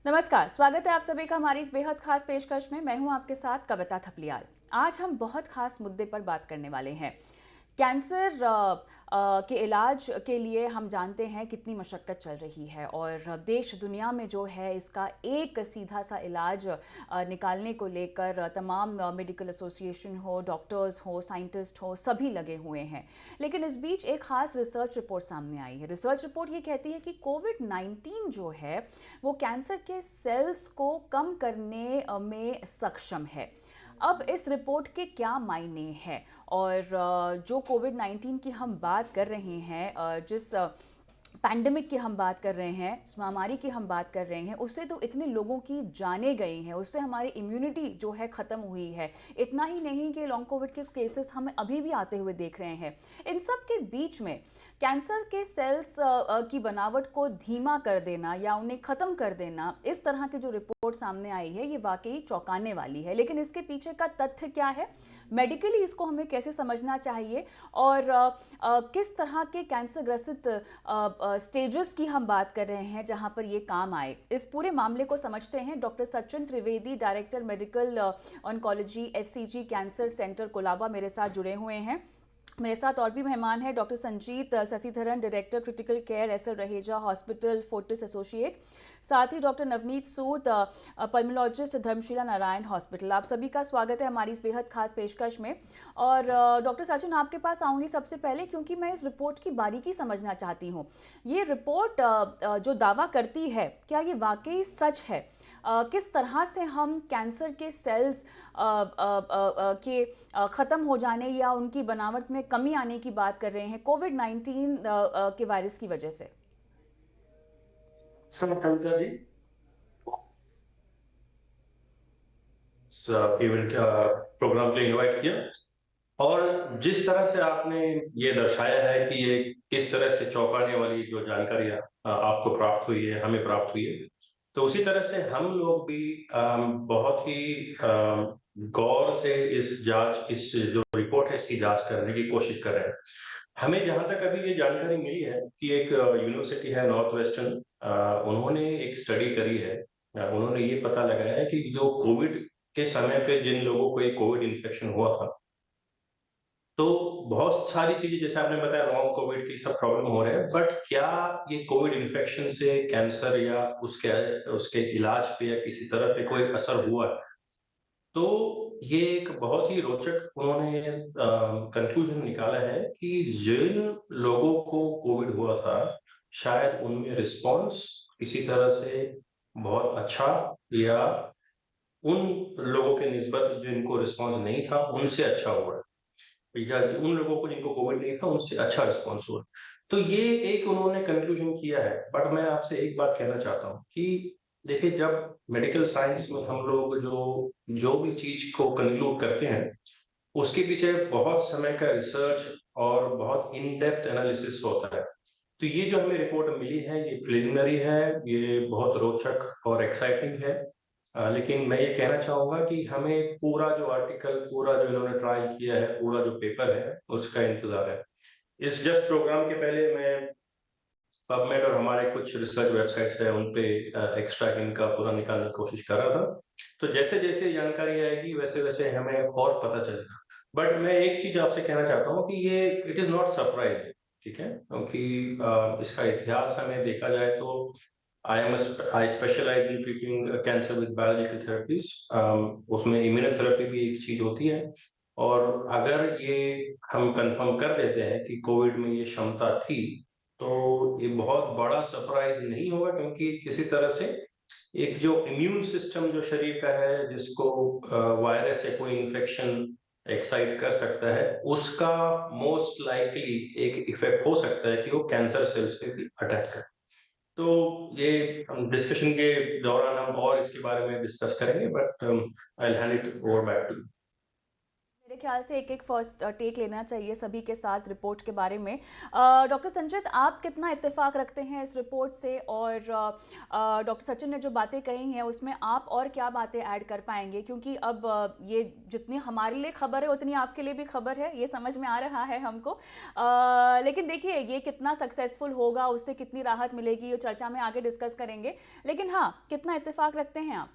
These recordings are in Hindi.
नमस्कार, स्वागत है आप सभी का हमारी इस बेहद खास पेशकश में। मैं हूं आपके साथ कविता थपलियाल। आज हम बहुत खास मुद्दे पर बात करने वाले हैं। कैंसर के इलाज के लिए हम जानते हैं कितनी मशक्क़त चल रही है और देश दुनिया में जो है इसका एक सीधा सा इलाज निकालने को लेकर तमाम मेडिकल एसोसिएशन हो, डॉक्टर्स हो, साइंटिस्ट हो, सभी लगे हुए हैं। लेकिन इस बीच एक खास रिसर्च रिपोर्ट सामने आई है। रिसर्च रिपोर्ट ये कहती है कि कोविड-19 जो है वो कैंसर के सेल्स को कम करने में सक्षम है। अब इस रिपोर्ट के क्या मायने हैं और जो कोविड-19 की हम बात कर रहे हैं, जिस पैंडेमिक की हम बात कर रहे हैं, इस महामारी की हम बात कर रहे हैं, उससे तो इतने लोगों की जानें गई हैं, उससे हमारी इम्यूनिटी जो है ख़त्म हुई है। इतना ही नहीं कि लॉन्ग कोविड के केसेस हमें अभी भी आते हुए देख रहे हैं। इन सब के बीच में कैंसर के सेल्स की बनावट को धीमा कर देना या उन्हें ख़त्म कर देना, इस तरह की जो रिपोर्ट सामने आई है ये वाकई चौंकाने वाली है। लेकिन इसके पीछे का तथ्य क्या है, मेडिकली इसको हमें कैसे समझना चाहिए और किस तरह के कैंसर ग्रसित स्टेजेस की हम बात कर रहे हैं जहां पर ये काम आए, इस पूरे मामले को समझते हैं। Doctor Sachin Trivedi, director medical oncology, HCG cancer centre Colaba, मेरे साथ जुड़े हुए हैं। मेरे साथ और भी मेहमान हैं, doctor Sanjeet Shashidharan, director critical care, SL Raheja hospital, Fortis associate. साथ ही doctor Navneet Sood, pulmonologist, Dharamshila Narayan hospital. आप सभी का स्वागत है हमारी इस बेहद खास पेशकश में। और डॉक्टर सचिन, आपके पास आऊँगी सबसे पहले क्योंकि मैं इस रिपोर्ट की बारीकी समझना चाहती हूँ। ये रिपोर्ट जो दावा करती है, क्या ये वाकई सच है? किस तरह से हम कैंसर के सेल्स के ख़त्म हो जाने या उनकी बनावट में कमी आने की बात कर रहे हैं कोविड-19 के वायरस की वजह से? कविता जी, इवेंट का प्रोग्राम के लिए इनवाइट किया और जिस तरह से आपने ये दर्शाया है कि ये किस तरह से चौंकाने वाली जो जानकारियां आपको प्राप्त हुई है, हमें प्राप्त हुई है, तो उसी तरह से हम लोग भी बहुत ही गौर से इस जो रिपोर्ट है इसकी जांच करने की कोशिश कर रहे हैं। हमें जहां तक अभी ये जानकारी मिली है कि एक यूनिवर्सिटी है नॉर्थ वेस्टर्न, उन्होंने एक स्टडी करी है। उन्होंने ये पता लगाया है कि जो कोविड के समय पे जिन लोगों को एक कोविड इन्फेक्शन हुआ था, तो बहुत सारी चीजें जैसे आपने बताया लॉन्ग कोविड की सब प्रॉब्लम हो रहे हैं, बट क्या ये कोविड इन्फेक्शन से कैंसर या उसके उसके इलाज पे या किसी तरह पे कोई असर हुआ है? तो ये एक बहुत ही रोचक उन्होंने कंक्लूजन निकाला है कि जिन लोगों को कोविड हुआ था, शायद उनमें रिस्पॉन्स किसी तरह से बहुत अच्छा या उन लोगों के निस्बत जिनको रिस्पॉन्स नहीं था उनसे अच्छा हुआ है, या उन लोगों को जिनको कोविड नहीं था उनसे अच्छा रिस्पॉन्स हुआ। तो ये एक उन्होंने कंक्लूजन किया है। बट मैं आपसे एक बात कहना चाहता हूँ कि देखिए, जब मेडिकल साइंस में हम लोग जो जो भी चीज को कंक्लूड करते हैं, उसके पीछे बहुत समय का रिसर्च और बहुत इन डेप्थ एनालिसिस होता है। तो ये जो हमें रिपोर्ट मिली है ये प्रिलिमिनरी है, ये बहुत रोचक और एक्साइटिंग है। लेकिन मैं ये कहना चाहूंगा कि हमें पूरा जो आर्टिकल, पूरा जो इन्होंने ट्रायल किया है, पूरा जो पेपर है उसका इंतजार है। इस जस्ट प्रोग्राम के पहले मैं पबमेड और हमारे कुछ रिसर्च वेबसाइट्स हैं उन पे एक्सट्रैक्ट इनका पूरा निकालने की कोशिश कर रहा था। तो जैसे जैसे जानकारी आएगी वैसे वैसे हमें और पता चलेगा। बट मैं एक चीज आपसे कहना चाहता हूँ कि ये इट इज नॉट सरप्राइजिंग, ठीक है, क्योंकि इसका इतिहास हमें देखा जाए तो I specialise in treating cancer with biological therapies. उसमें इम्यूनोथेरेपी भी एक चीज होती है। और अगर ये हम कंफर्म कर देते हैं कि कोविड में ये क्षमता थी, तो ये बहुत बड़ा सरप्राइज नहीं होगा, क्योंकि किसी तरह से एक जो इम्यून सिस्टम जो शरीर का है, जिसको वायरस या कोई इन्फेक्शन एक्साइट कर सकता है, उसका मोस्ट लाइकली एक इफेक्ट हो सकता है कि वो कैंसर सेल्स पे भी अटैक करे। तो ये हम डिस्कशन के दौरान हम और इसके बारे में डिस्कस करेंगे, but I hand it over back to. मेरे ख्याल से एक एक फर्स्ट टेक लेना चाहिए सभी के साथ रिपोर्ट के बारे में। डॉक्टर संचित, आप कितना इत्तेफाक रखते हैं इस रिपोर्ट से, और डॉक्टर सचिन ने जो बातें कही हैं उसमें आप और क्या बातें ऐड कर पाएंगे, क्योंकि अब ये जितनी हमारे लिए खबर है उतनी आपके लिए भी खबर है, ये समझ में आ रहा है हमको। लेकिन देखिए ये कितना सक्सेसफुल होगा, उससे कितनी राहत मिलेगी, ये चर्चा में आगे डिस्कस करेंगे। लेकिन हाँ, कितना इत्तेफाक रखते हैं आप?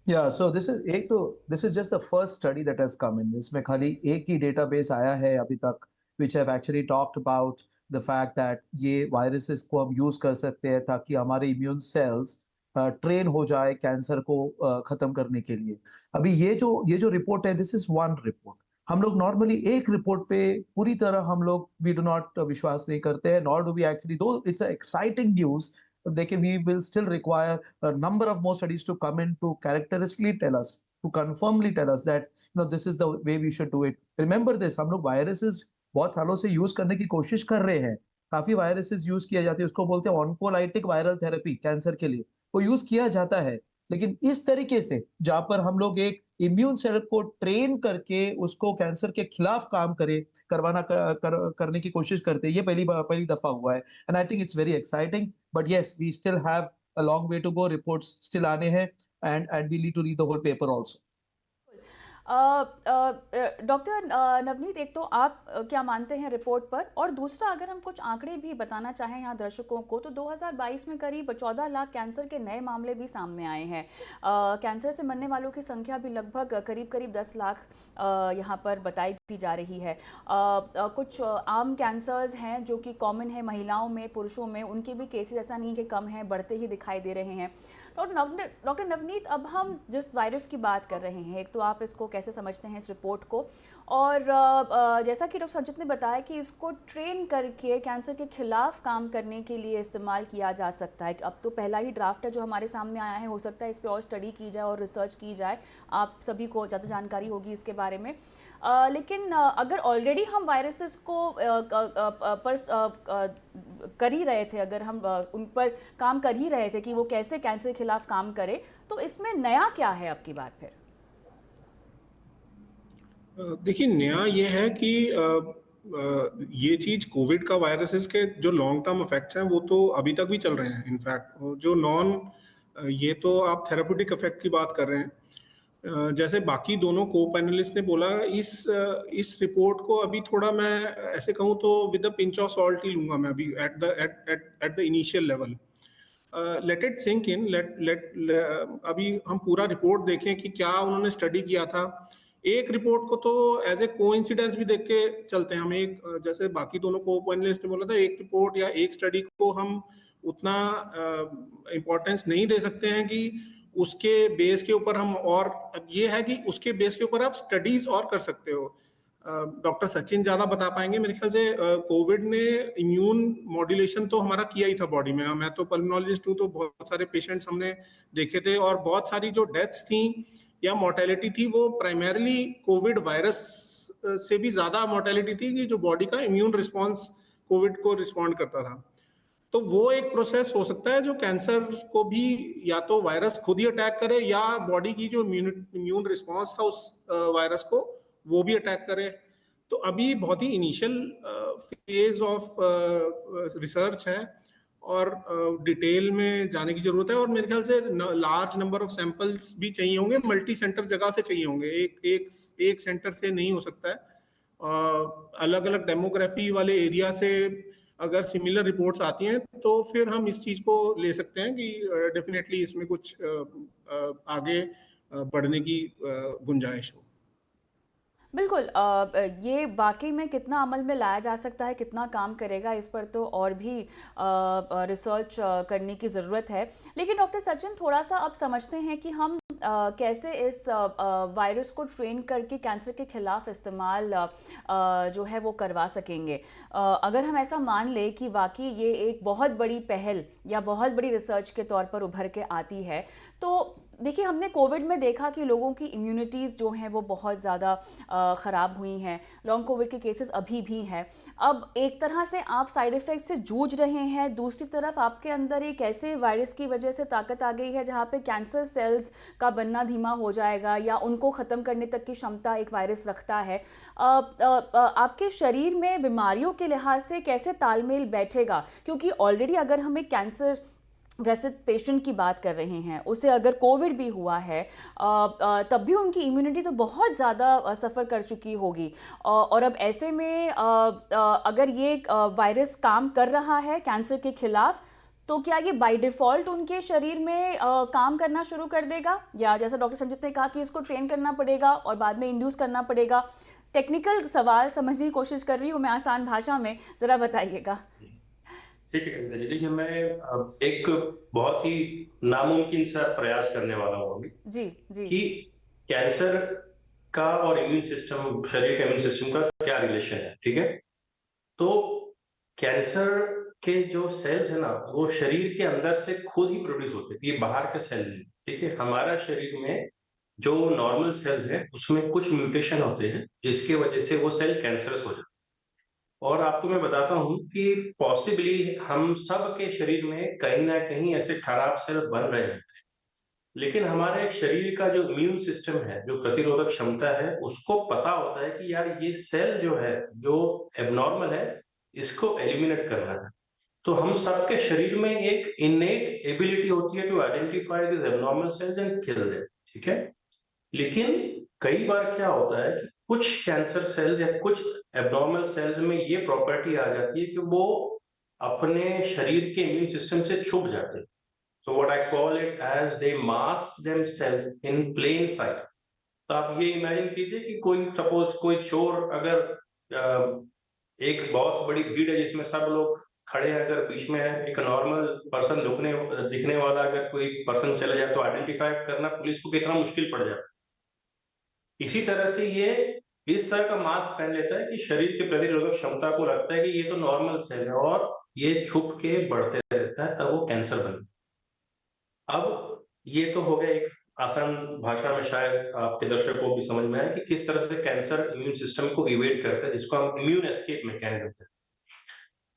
Yeah, so this is just the first study that has come in. इसमें खाली एक ही डेटाबेस आया है अभी तक, which have actually talked about the fact that ये viruses को हम यूज कर सकते हैं ताकि हमारे इम्यून सेल्स ट्रेन हो जाए कैंसर को खत्म करने के लिए। अभी ये जो रिपोर्ट है, दिस इज वन रिपोर्ट। हम लोग नॉर्मली एक रिपोर्ट पे पूरी तरह हम लोग वी डू नॉट विश्वास नहीं करते हैं, नॉर डू वी एक्चुअली, दो it's exciting news, we will still require a number of more studies to come in to characteristically tell us, to confirmly tell us that this is the way we should do it. Remember this, हम लोग viruses बहुत सालों से यूज करने की कोशिश कर रहे हैं। काफी वायरसेस यूज किया जाती है, उसको बोलते हैं ऑन्कोलाइटिक वायरल थेरेपी, कैंसर के लिए वो यूज किया जाता है। लेकिन इस तरीके से जहां पर हम लोग एक इम्यून सेल को ट्रेन करके उसको कैंसर के खिलाफ काम करने की कोशिश करते हैं, ये पहली दफा हुआ है। And I think it's very exciting, but yes we still have a long way to go, reports still आने हैं, and we need to read the whole paper also. Doctor Navneet, एक तो आप क्या मानते हैं रिपोर्ट पर, और दूसरा अगर हम कुछ आंकड़े भी बताना चाहें यहाँ दर्शकों को, तो 2022 में करीब 14 लाख कैंसर के नए मामले भी सामने आए हैं। कैंसर से मरने वालों की संख्या भी लगभग करीब 10 लाख यहाँ पर बताई भी जा रही है। कुछ आम कैंसर्स हैं जो कि कॉमन है महिलाओं में, पुरुषों में, उनके भी केसेस ऐसा नहीं कि कम हैं, बढ़ते ही दिखाई दे रहे हैं। डॉक्टर नवनीत, अब हम जिस वायरस की बात कर रहे हैं, एक तो आप इसको कैसे समझते हैं इस रिपोर्ट को, और जैसा कि डॉक्टर संचित ने बताया कि इसको ट्रेन करके कैंसर के खिलाफ काम करने के लिए इस्तेमाल किया जा सकता है। अब तो पहला ही ड्राफ्ट है जो हमारे सामने आया है, हो सकता है इस पर और स्टडी की जाए और रिसर्च की जाए, आप सभी को ज़्यादा जानकारी होगी इसके बारे में। लेकिन अगर ऑलरेडी हम वायरसेस को कर ही रहे थे, अगर हम उन पर काम कर ही रहे थे कि वो कैसे कैंसर के खिलाफ काम करे, तो इसमें नया क्या है अब की बार फिर? देखिए, नया ये है कि ये चीज कोविड का वायरसेस के जो लॉन्ग टर्म इफेक्ट्स हैं वो तो अभी तक भी चल रहे हैं। इनफैक्ट जो ये तो आप थेराप्यूटिक इफेक्ट की बात कर रहे हैं। जैसे बाकी दोनों को पैनलिस्ट ने बोला, इस रिपोर्ट को अभी थोड़ा मैं ऐसे कहूँ तो with the pinch of salt ही लूंगा मैं अभी at the initial level. Let it sink in, अभी हम पूरा रिपोर्ट देखें कि क्या उन्होंने स्टडी किया था। एक रिपोर्ट को तो एज ए कोइंसिडेंस भी देख के चलते हैं हम। एक जैसे बाकी दोनों को पैनलिस्ट ने बोला था, एक रिपोर्ट या एक स्टडी को हम उतना इम्पोर्टेंस नहीं दे सकते हैं कि उसके बेस के ऊपर हम, और अब ये है कि उसके बेस के ऊपर आप स्टडीज और कर सकते हो। डॉक्टर सचिन ज्यादा बता पाएंगे मेरे ख्याल से। कोविड ने इम्यून मॉड्यूलेशन तो हमारा किया ही था बॉडी में। मैं तो पल्मोनोलॉजिस्ट हूँ, तो बहुत सारे पेशेंट्स हमने देखे थे, और बहुत सारी जो डेथ्स थी या मोर्टेलिटी थी वो प्राइमरीली कोविड वायरस से भी ज्यादा मोर्टेलिटी थी कि जो बॉडी का इम्यून रिस्पॉन्स कोविड को रिस्पॉन्ड करता था। तो वो एक प्रोसेस हो सकता है जो कैंसर को भी या तो वायरस खुद ही अटैक करे, या बॉडी की जो इम्यून रिस्पॉन्स था उस वायरस को वो भी अटैक करे। तो अभी बहुत ही इनिशियल फेज ऑफ रिसर्च है, और डिटेल में जाने की जरूरत है। और मेरे ख्याल से लार्ज नंबर ऑफ सैंपल्स भी चाहिए होंगे, मल्टी सेंटर जगह से चाहिए होंगे, एक सेंटर से नहीं हो सकता है। अलग अलग डेमोग्राफी वाले एरिया से अगर सिमिलर रिपोर्ट्स आती हैं तो फिर हम इस चीज को ले सकते हैं कि डेफिनेटली इसमें कुछ आगे बढ़ने की गुंजाइश हो। बिल्कुल, ये वाकई में कितना अमल में लाया जा सकता है, कितना काम करेगा, इस पर तो और भी रिसर्च करने की ज़रूरत है। लेकिन डॉक्टर सचिन, थोड़ा सा अब समझते हैं कि हम कैसे इस वायरस को ट्रेन करके कैंसर के खिलाफ इस्तेमाल जो है वो करवा सकेंगे। अगर हम ऐसा मान ले कि वाकई ये एक बहुत बड़ी पहल या बहुत बड़ी रिसर्च के तौर पर उभर के आती है, तो देखिए, हमने कोविड में देखा कि लोगों की इम्यूनिटीज़ जो हैं वो बहुत ज़्यादा ख़राब हुई हैं। लॉन्ग कोविड के केसेस अभी भी हैं। अब एक तरह से आप साइड इफ़ेक्ट से जूझ रहे हैं, दूसरी तरफ आपके अंदर एक ऐसे वायरस की वजह से ताकत आ गई है जहाँ पे कैंसर सेल्स का बनना धीमा हो जाएगा या उनको ख़त्म करने तक की क्षमता एक वायरस रखता है। आपके शरीर में बीमारियों के लिहाज से कैसे तालमेल बैठेगा? क्योंकि ऑलरेडी अगर हम एक कैंसर ग्रसित पेशेंट की बात कर रहे हैं, उसे अगर कोविड भी हुआ है तब भी उनकी इम्यूनिटी तो बहुत ज़्यादा सफ़र कर चुकी होगी, और अब ऐसे में अगर ये वायरस काम कर रहा है कैंसर के खिलाफ, तो क्या ये बाय डिफ़ॉल्ट उनके शरीर में काम करना शुरू कर देगा, या जैसा डॉक्टर संजीत ने कहा कि इसको ट्रेन करना पड़ेगा और बाद में इंड्यूस करना पड़ेगा? टेक्निकल सवाल समझने की कोशिश कर रही हूँ मैं आसान भाषा में, ज़रा बताइएगा। ठीक है कविता जी, देखिए मैं एक बहुत ही नामुमकिन सा प्रयास करने वाला हूँ अभी जी जी। कि कैंसर का और इम्यून सिस्टम, शरीर का इम्यून सिस्टम का क्या रिलेशन है। ठीक है, तो कैंसर के जो सेल्स है ना, वो शरीर के अंदर से खुद ही प्रोड्यूस होते हैं, ये बाहर के सेल नहीं। ठीक है, हमारा शरीर में जो नॉर्मल सेल्स हैं उसमें कुछ म्यूटेशन होते हैं जिसकी वजह से वो सेल कैंसरस हो जाते हैं। और आपको मैं बताता हूँ कि पॉसिबली हम सब के शरीर में कहीं ना कहीं ऐसे खराब सेल बन रहे हैं, लेकिन हमारे शरीर का जो इम्यून सिस्टम है, जो प्रतिरोधक क्षमता है, उसको पता होता है कि यार ये सेल जो है, जो एबनॉर्मल है, इसको एलिमिनेट करना है। तो हम सबके शरीर में एक इनेट एबिलिटी होती है to identify this abnormal cells and kill them. ठीक है, लेकिन कई बार क्या होता है कि कुछ कैंसर सेल्स या कुछ एबनॉर्मल सेल्स में ये प्रॉपर्टी आ जाती है कि वो अपने शरीर के इम्यून सिस्टम से छुप जाते हैं। So what I call it as they mask themselves in plain sight. तो आप ये इमेजिन कीजिए कि कोई सपोज कोई चोर अगर एक बहुत बड़ी भीड़ है जिसमें सब लोग खड़े हैं, अगर बीच में एक नॉर्मल पर्सन दिखने वाला अगर कोई पर्सन चले जाए तो आइडेंटिफाई करना पुलिस को कितना मुश्किल पड़ जाता है। इसी तरह से ये इस तरह का मास्क पहन लेता है कि शरीर की प्रतिरोधक क्षमता को लगता है कि ये तो नॉर्मल सेल है और ये छुप के बढ़ते रहता है, तब वो कैंसर बनता है। अब ये तो हो गया एक आसान भाषा में, शायद आपके दर्शकों को भी समझ में आए कि किस तरह से कैंसर इम्यून सिस्टम को इवेड करता है, जिसको हम इम्यून एस्केप मैकेनिज्म कहते हैं।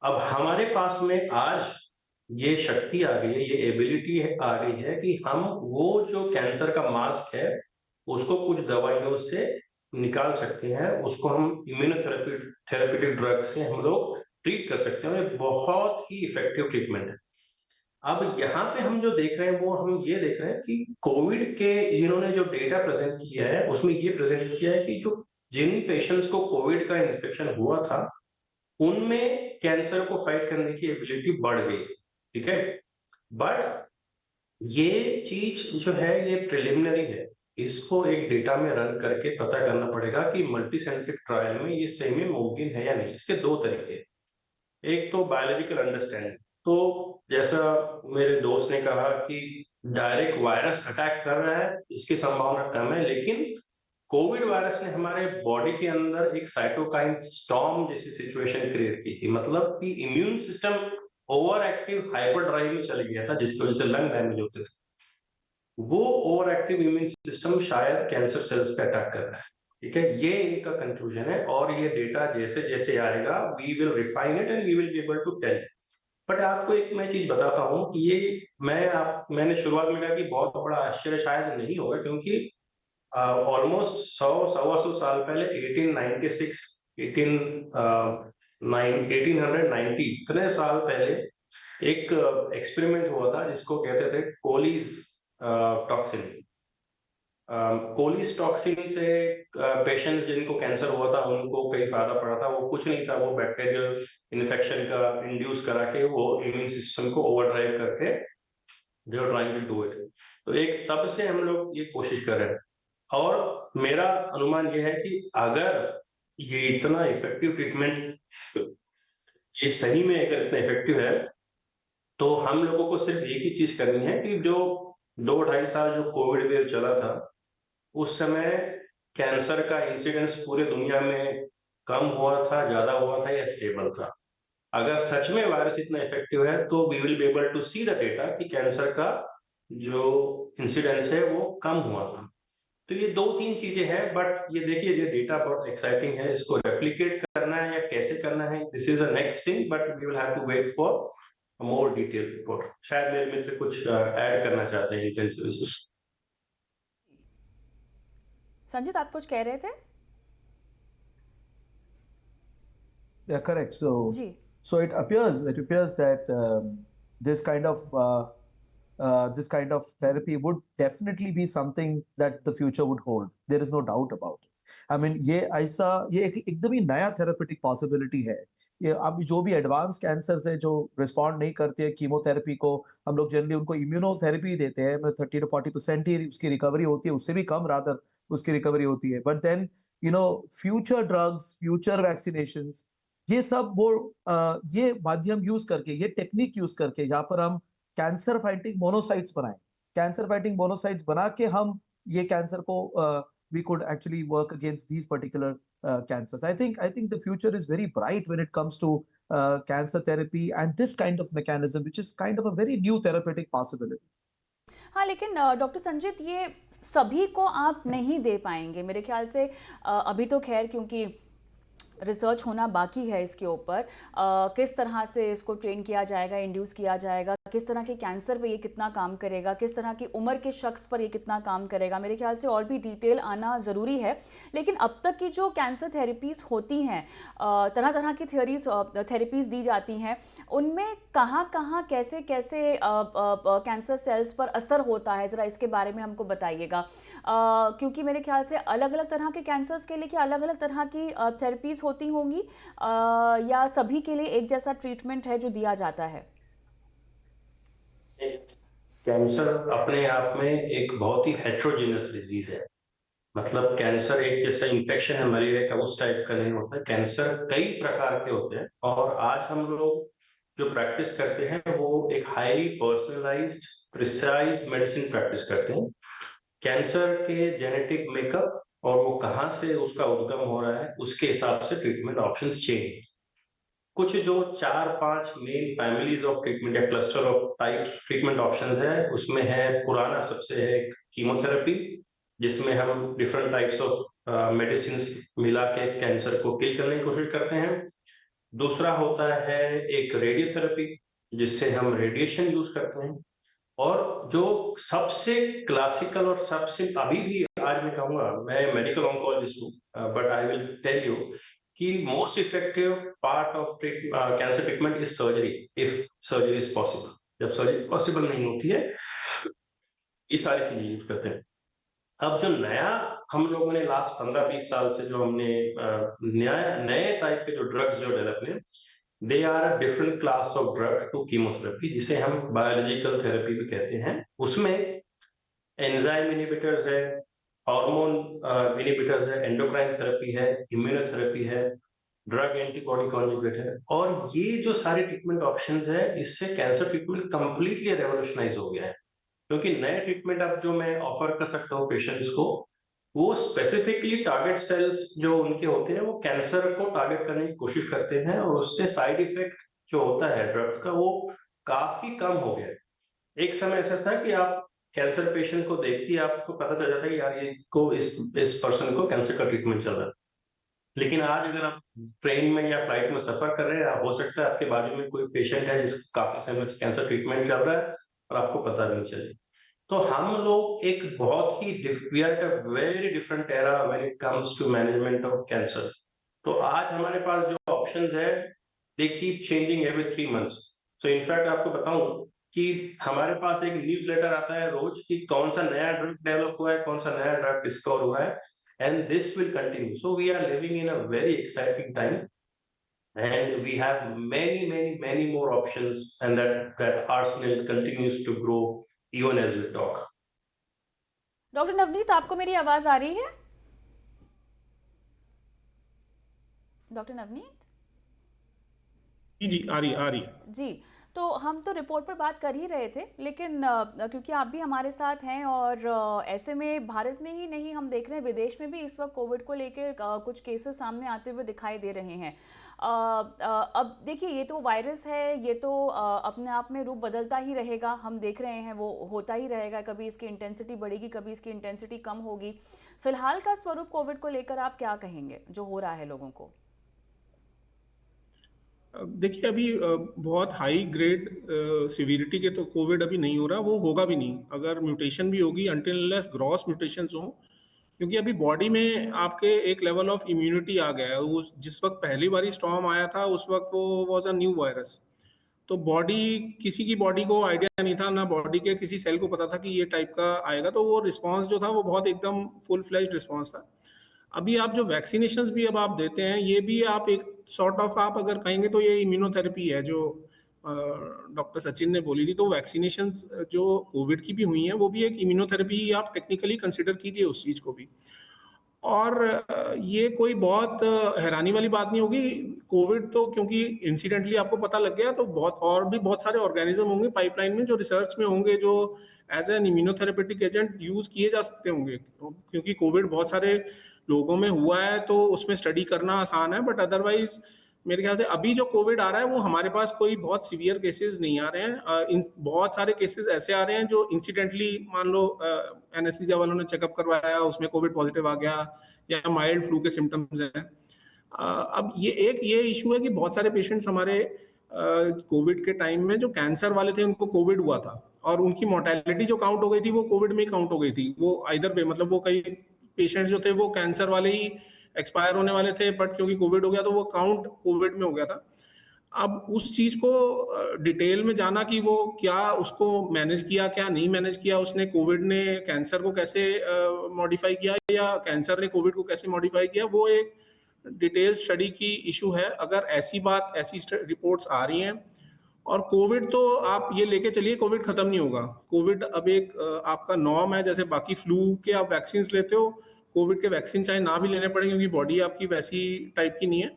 अब हमारे पास में आज ये शक्ति आ गई है, ये एबिलिटी आ गई है कि हम वो जो कैंसर का मास्क है उसको कुछ दवाइयों से निकाल सकते हैं, उसको हम थेरेप्यूटिक ड्रग से हम लोग ट्रीट कर सकते हैं। ये बहुत ही इफेक्टिव ट्रीटमेंट है। अब यहाँ पे हम जो देख रहे हैं वो हम ये देख रहे हैं कि कोविड के इन्होंने जो डेटा प्रेजेंट किया है उसमें ये प्रेजेंट किया है कि जो जिन पेशेंट्स को कोविड का इन्फेक्शन हुआ था उनमें कैंसर को फाइट करने की एबिलिटी बढ़ गई। ठीक है, बट ये चीज जो है ये प्रिलिमिनरी है, इसको एक डेटा में रन करके पता करना पड़ेगा कि मल्टी सेंट्रिक ट्रायल में ये सही में मुमकिन है या नहीं। इसके दो तरीके, एक तो बायोलॉजिकल अंडरस्टैंडिंग। तो जैसा मेरे दोस्त ने कहा कि डायरेक्ट वायरस अटैक कर रहा है, इसकी संभावना कम है, लेकिन कोविड वायरस ने हमारे बॉडी के अंदर एक साइटोकाइन स्टॉर्म जैसी सिचुएशन क्रिएट की थी। मतलब कि immune system over active hyper drive में चले गया था, जिसकी वजह से लंग डैमेज होते थे। वो ओवर एक्टिव इम्यून सिस्टम शायद कैंसर सेल्स पे अटैक कर रहा है। ठीक है, ये इनका कंक्लूजन है और ये डेटा जैसे जैसे आएगा we will refine it and we will be able to tell. But आपको एक मैं चीज बताता हूँ कि ये मैंने शुरुआत में कहा कि बहुत बड़ा आश्चर्य शायद नहीं होगा, क्योंकि ऑलमोस्ट 100-125 साल पहले 1896 1890 इतने साल पहले एक एक्सपेरिमेंट हुआ था जिसको कहते थे कोलीज टॉक्सिन। कोलीज टॉक्सिन से पेशेंट्स जिनको कैंसर हुआ था उनको कई फायदा पड़ा था। वो कुछ नहीं था, वो बैक्टीरियल इन्फेक्शन का इंड्यूस करा के वो इम्यून सिस्टम को ओवरड्राइव करके they are trying to do it. तो एक तब से हम लोग ये कोशिश कर रहे हैं और मेरा अनुमान ये है कि अगर ये इतना इफेक्टिव ट्रीटमेंट ये सही में अगर इतना इफेक्टिव है तो हम लोगों को सिर्फ एक ही चीज करनी है कि जो 2-2.5 साल जो कोविड वेव चला था उस समय कैंसर का इंसिडेंस पूरे दुनिया में कम हुआ था, ज्यादा हुआ था या स्टेबल था। अगर सच में वायरस इतना इफेक्टिव है तो we will be able to see the data कि कैंसर का जो इंसिडेंस है वो कम हुआ था। तो ये 2-3 चीजें हैं, बट ये देखिए ये डेटा बहुत एक्साइटिंग है, इसको रेप्लिकेट करना है या कैसे करना है, this is a next thing, but we will have to wait for more detail report. शायद मेरे मित्र कुछ ऐड करना चाहते हैं डिटेल सर्विसेज। संजीत, आप कुछ कह रहे थे? Yeah, correct. So, ji. so it appears that this kind of therapy would definitely be something that the future would hold. There is no doubt about it. I mean, ये एक एकदम ही नया therapeutic possibility है। ये अब जो भी एडवांस कैंसर्स है जो रिस्पॉन्ड नहीं करते हैं कीमोथेरेपी को, हम लोग जनरली उनको इम्यूनोथेरेपी देते हैं, मतलब 30 to 40% ही उसकी रिकवरी होती है, उससे भी कम रादर उसकी रिकवरी होती है। But then future drugs, future vaccinations, ये सब ये माध्यम यूज करके, ये टेक्निक यूज करके, जहाँ पर हम कैंसर फाइटिंग मोनोसाइट्स बनाएं, कैंसर फाइटिंग मोनोसाइट्स बना के हम ये कैंसर को we could actually work against these particular cancers. I think the future is very bright when it comes to cancer therapy and this kind of mechanism, which is kind of a very new therapeutic possibility. हाँ, लेकिन डॉक्टर संजीत, ये सभी को आप नहीं दे पाएंगे मेरे ख्याल से। अभी तो खैर क्योंकि रिसर्च होना बाकी है इसके ऊपर, किस तरह से इसको ट्रेन किया जाएगा, इंड्यूस किया जाएगा, किस तरह के कैंसर पे ये कितना काम करेगा, किस तरह की उम्र के शख्स पर ये कितना काम करेगा, मेरे ख्याल से और भी डिटेल आना ज़रूरी है। लेकिन अब तक की जो कैंसर थेरेपीज़ होती हैं, तरह तरह की थेरेपीज़ दी जाती हैं, उनमें कहाँ कहाँ कैसे कैसे कैंसर सेल्स पर असर होता है, ज़रा इसके बारे में हमको बताइएगा। क्योंकि मेरे ख्याल से अलग अलग तरह के कैंसर्स के लिए क्या अलग अलग तरह की थेरेपीज़ होती होंगी, या सभी के लिए एक जैसा ट्रीटमेंट है जो दिया जाता है? कैंसर अपने आप में एक बहुत ही हेट्रोजेनस डिजीज है। मतलब कैंसर एक जैसा इन्फेक्शन है मलेरिया का, उस टाइप का नहीं होता। कैंसर कई प्रकार के होते हैं, और आज हम लोग जो प्रैक्टिस करते हैं वो एक highly personalised precise medicine practice करते हैं। कैंसर के जेनेटिक मेकअप और वो कहाँ से उसका उद्गम हो रहा है, उसके हिसाब से ट्रीटमेंट ऑप्शंस चेंज। कुछ जो 4-5 मेन फैमिलीज ऑफ ट्रीटमेंट या cluster of type treatment options है, उसमें है पुराना सबसे है कीमोथेरेपी, जिसमें हम डिफरेंट टाइप्स ऑफ मेडिसिन मिला के कैंसर को किल करने की कोशिश करते हैं। दूसरा होता है एक रेडियोथेरेपी, जिससे हम रेडिएशन यूज करते हैं। और जो सबसे क्लासिकल और सबसे अभी भी आज मैं कहूंगा, मैं मेडिकल ऑन्कोलॉजिस्ट हूँ, but I will tell you कि most effective part of cancer treatment is surgery, if surgery is possible. जब सर्जरी पॉसिबल नहीं होती है, ये सारी चीजें यूज करते हैं। अब जो नया हम लोगों ने लास्ट 15-20 साल से जो हमने नए टाइप के जो ड्रग्स जो डेवलप हुए, they are different class of drug to chemotherapy, जिसे हम बायोलॉजिकल थेरेपी भी कहते हैं। उसमें एंजाइम इनहिबिटर्स है, हार्मोन इनहिबिटर्स है, एंडोक्राइन थेरेपी है, इम्यूनोथेरेपी है, ड्रग एंटीबॉडी कॉन्जुगेट है। और ये जो सारे ट्रीटमेंट ऑप्शंस है, इससे कैंसर ट्रीटमेंट कंप्लीटली रेवोल्यूशनाइज हो गया है। क्योंकि नए ट्रीटमेंट अब जो मैं ऑफर कर सकता हूँ पेशेंट्स को, वो स्पेसिफिकली टारगेट सेल्स जो उनके होते हैं, वो कैंसर को टारगेट करने की कोशिश करते हैं, और उससे साइड इफेक्ट जो होता है ड्रग्स का, वो काफी कम हो गया है। एक समय ऐसा था कि आप कैंसर पेशेंट को देखते ही आपको पता चल जाता है कि यार ये को इस पर्सन को कैंसर का ट्रीटमेंट चल रहा है। लेकिन आज अगर आप ट्रेन में या फ्लाइट में सफर कर रहे हैं, हो सकता है आपके बाजू में कोई पेशेंट है जिसका काफी समय से कैंसर ट्रीटमेंट चल रहा है और आपको पता भी नहीं चले। तो हम लोग एक बहुत ही we are at a very different era when it comes to management of cancer. तो आज हमारे पास जो ऑप्शंस है, they keep changing every 3 months. So in fact आपको बताऊं कि हमारे पास एक न्यूज़लेटर आता है रोज कि कौन सा नया ड्रग डेवलप हुआ है, कौन सा नया ड्रग डिस्कवर हुआ है, and this will continue. So we are living in a very exciting time, and we have many more options, and that arsenal continues to grow even as we talk. Doctor Navneet, आपको मेरी आवाज़ आ रही है? डॉक्टर नवनीत जी आ रही है। जी, तो हम तो रिपोर्ट पर बात कर ही रहे थे, लेकिन क्योंकि आप भी हमारे साथ हैं और ऐसे में भारत में ही नहीं, हम देख रहे हैं विदेश में भी इस वक्त कोविड को लेकर कुछ केसेस सामने आते हुए दिखाई दे रहे हैं। अब देखिए, ये तो वायरस है, ये तो अपने आप में रूप बदलता ही रहेगा, हम देख रहे हैं वो होता ही रहेगा, कभी इसकी इंटेंसिटी बढ़ेगी, कभी इसकी इंटेंसिटी कम होगी। फिलहाल का स्वरूप कोविड को लेकर आप क्या कहेंगे जो हो रहा है लोगों को? देखिए, अभी बहुत हाई ग्रेड सिविरिटी के तो कोविड अभी नहीं हो रहा, वो होगा भी नहीं अगर म्यूटेशन भी होगी, अनटिल अनलेस ग्रॉस म्यूटेशंस हो, क्योंकि अभी बॉडी में आपके एक लेवल ऑफ इम्यूनिटी आ गया है। वो जिस वक्त पहली बारी स्टॉर्म आया था उस वक्त वो वाज अ न्यू वायरस, तो बॉडी, किसी की बॉडी को आइडिया नहीं था, ना बॉडी के किसी सेल को पता था कि ये टाइप का आएगा, तो वो रिस्पॉन्स जो था वो बहुत एकदम फुल फ्लैश्ड रिस्पॉन्स था। अभी आप जो वैक्सीनेशंस भी अब आप देते हैं, ये भी आप एक सॉर्ट ऑफ, आप अगर कहेंगे तो ये इम्यूनोथेरेपी है जो डॉक्टर सचिन ने बोली थी। तो वैक्सीनेशंस जो कोविड की भी हुई हैं वो भी एक इम्यूनोथेरेपी आप टेक्निकली कंसिडर कीजिए उस चीज़ को भी। और ये कोई बहुत हैरानी वाली बात नहीं होगी। कोविड तो क्योंकि इंसिडेंटली आपको पता लग गया, तो बहुत और भी बहुत सारे ऑर्गेनिज्म होंगे पाइपलाइन में जो रिसर्च में होंगे, जो एज एन इम्यूनोथेरेपेटिक एजेंट यूज किए जा सकते होंगे, क्योंकि कोविड बहुत सारे लोगों में हुआ है तो उसमें स्टडी करना आसान है। बट अदरवाइज मेरे ख्याल से अभी जो कोविड आ रहा है वो हमारे पास कोई बहुत सीवियर केसेस नहीं आ रहे हैं। बहुत सारे केसेस ऐसे आ रहे हैं जो इंसिडेंटली, मान लो एनेस्थीसिया वालों ने चेकअप करवाया, उसमें कोविड पॉजिटिव आ गया, या माइल्ड फ्लू के सिम्टम्स हैं। अब ये इशू है कि बहुत सारे पेशेंट्स हमारे कोविड के टाइम में जो कैंसर वाले थे उनको कोविड हुआ था, और उनकी मोर्टेलिटी जो काउंट हो गई थी वो कोविड में ही काउंट हो गई थी। वो आइदर वे, मतलब वो कई पेशेंट्स जो थे वो कैंसर वाले ही एक्सपायर होने वाले थे, बट क्योंकि कोविड हो गया तो वो काउंट कोविड में हो गया था। अब उस चीज को डिटेल में जाना कि वो क्या उसको मैनेज किया, क्या नहीं मैनेज किया, उसने कोविड ने कैंसर को कैसे मॉडिफाई किया, या कैंसर ने कोविड को कैसे मॉडिफाई किया, वो एक डिटेल स्टडी की इशू है। अगर ऐसी रिपोर्ट्स आ रही हैं, और कोविड तो आप ये लेके चलिए, कोविड खत्म नहीं होगा। कोविड अब एक आपका नॉर्म है, जैसे बाकी फ्लू के आप वैक्सीन लेते हो, कोविड के वैक्सीन चाहे ना भी लेने पड़े क्योंकि बॉडी आपकी वैसी टाइप की नहीं है,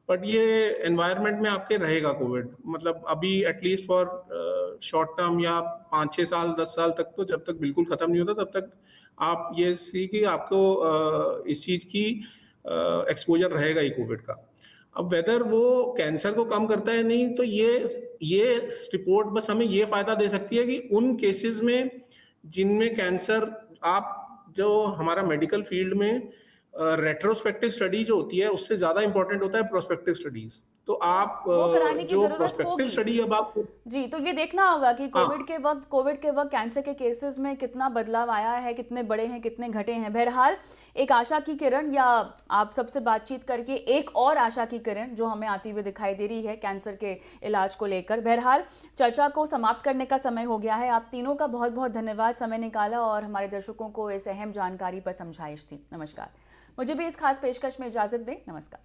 बट ये एनवायरनमेंट में आपके रहेगा कोविड। मतलब अभी एटलीस्ट फॉर शॉर्ट टर्म, या 5-6 साल 10 साल तक, तो जब तक बिल्कुल खत्म नहीं होता तब तक आप ये सी कि आपको इस चीज की एक्सपोजर रहेगा ही कोविड का। अब वेदर वो कैंसर को कम करता है नहीं, तो ये रिपोर्ट बस हमें ये फायदा दे सकती है कि उन केसेस में जिनमें कैंसर, आप जो हमारा मेडिकल फील्ड में रेट्रोस्पेक्टिव स्टडी जो होती है उससे ज्यादा इंपॉर्टेंट होता है प्रोस्पेक्टिव स्टडीज। तो आप वो कराने की जो जरूरत प्रोस्पेक्टिव होगी स्टडी अब आप, जी। तो ये देखना होगा कि हाँ, कोविड के वक्त कैंसर के केसेस में कितना बदलाव आया है, कितने बड़े हैं, कितने घटे हैं। बहरहाल एक आशा की किरण, या आप सबसे बातचीत करके एक और आशा की किरण जो हमें आती हुई दिखाई दे रही है कैंसर के इलाज को लेकर। बहरहाल चर्चा को समाप्त करने का समय हो गया है। आप तीनों का बहुत बहुत धन्यवाद, समय निकाला और हमारे दर्शकों को इस अहम जानकारी पर समझाइश दी। नमस्कार। मुझे भी इस खास पेशकश में इजाजत दें। नमस्कार।